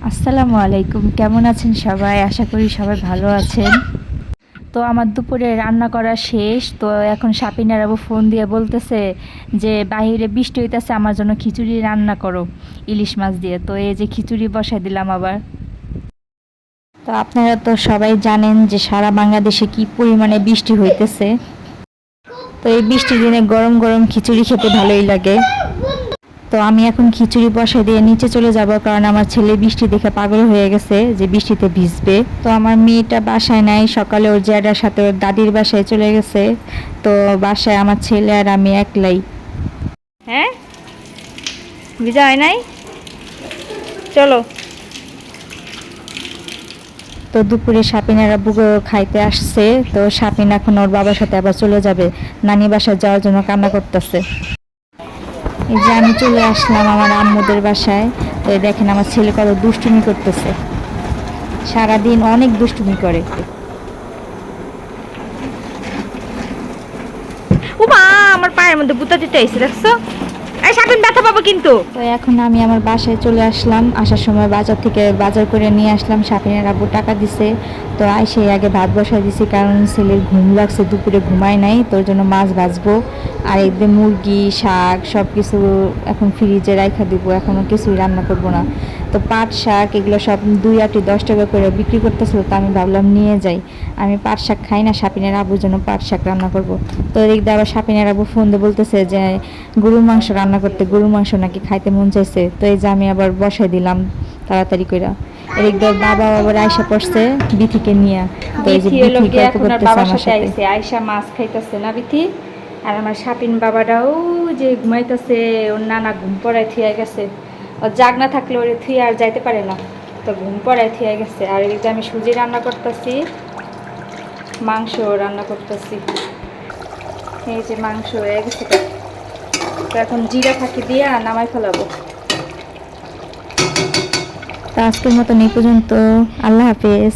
আসসালামু আলাইকুম, কেমন আছেন সবাই? আশা করি সবাই ভালো আছেন। তো আমার দুপুরে রান্না করা শেষ। তো এখন সাপিনার আবু ফোন দিয়ে বলতেছে যে বাইরে বৃষ্টি হইতেছে, আমার জন্য খিচুড়ি রান্না করো ইলিশ মাছ দিয়ে। তো এই যে খিচুড়ি বসাই দিলাম আবার। তো আপনারা তো সবাই জানেন যে সারা বাংলাদেশে কি পরিমাণে বৃষ্টি হইতেছে। তো এই বৃষ্টির দিনে গরম গরম খিচুড়ি খেতে ভালোই লাগে। তো আমি এখন খিচুড়ি বসাই দিয়ে নিচে চলে যাব, কারণ আমার ছেলে বৃষ্টি দেখে পাগল হয়ে গেছে যে বৃষ্টিতে ভিজবে। তো আমার মেয়েটা বাসায় নাই, সকালে ওর জ্যাঠার সাথে ওর দাদির বাসায় চলে গেছে। তো বাসায় আমার ছেলে আর আমি একলাই। হ্যাঁ, ভিজা হয় নাই, চলো। তো দুপুরে সাপিনারা বুগো খাইতে আসছে। তো সাপিন এখন ওর বাবার সাথে আবার চলে যাবে, নানি বাসায় যাওয়ার জন্য কান্না করতেছে। এই যে আমি চলে আসলাম আমার আম্মুদের বাসায়। তো দেখেন আমার ছেলে কত দুষ্টুমি করতেছে, সারাদিন অনেক দুষ্টুমি করে। ও মা, আমার পায়ের মধ্যে বুতা দিতে আইছে, দেখছো? এই সাবিন ব্যথা পাবো কিন্তু। তো এখন আমি আমার বাসায় চলে আসলাম। আসার সময় বাজার থেকে বাজার করে নিয়ে আসলাম। সাপিনের আব্বু টাকা দিছে। তো আইসে আগে ভাত বসাই দিছি, কারণ ছেলের ঘুম লাগছে, দুপুরে ঘুমায় নাই, তোর জন্য মাছ ভাজবো। আর একদম মুরগি শাক সব কিছু এখন ফ্রিজে রাখা দিব, এখনও কিছুই রান্না করব না। তো পাট শাক এগুলো সব 2 আটি 10 টাকা করে বিক্রি করতেছিল। তো আমি ভাবলাম নিয়ে যাই, আমি পাট শাক খাই না, সাপিনের আব্বুর জন্য পাট শাক রান্না করব। তো এদিক দিয়ে আবার সাপিনের আব্বু ফোন দিয়ে বলতেছে যে গরুর মাংস রান্না করতে, গরুর মাংস নাকি খাইতে মন চাইছে। তো এই যে আমি আবার বসাই দিলাম তাড়াতাড়ি করে। এদিক দিয়ে বাবা আবার আয়সা পড়ছে বিথিকে নিয়ে। তো এই যে বিথি গল্প করতেছে আমার সাথে। আয়সা মাছ খাইতেছে না বিথি, আর আমার সাপিন বাবাটাও যে ঘুমাইতেছে, ওর নানা ঘুম পড়ায় থিয়ে গেছে। ওর জাগ না থাকলে ওরে থুয়ে আর যাইতে পারে না, তো ঘুম পড়ায় থিয়ে গেছে। আর এদিকে আমি সুজি রান্না করতেছি, মাংস রান্না করতেছি। এই যে মাংস হয়ে গেছে, তো এখন জিরা ফাঁকি দিয়ে নামাই ফেলাবো। তো আজকের মতন এই পর্যন্ত, আল্লাহ হাফেজ।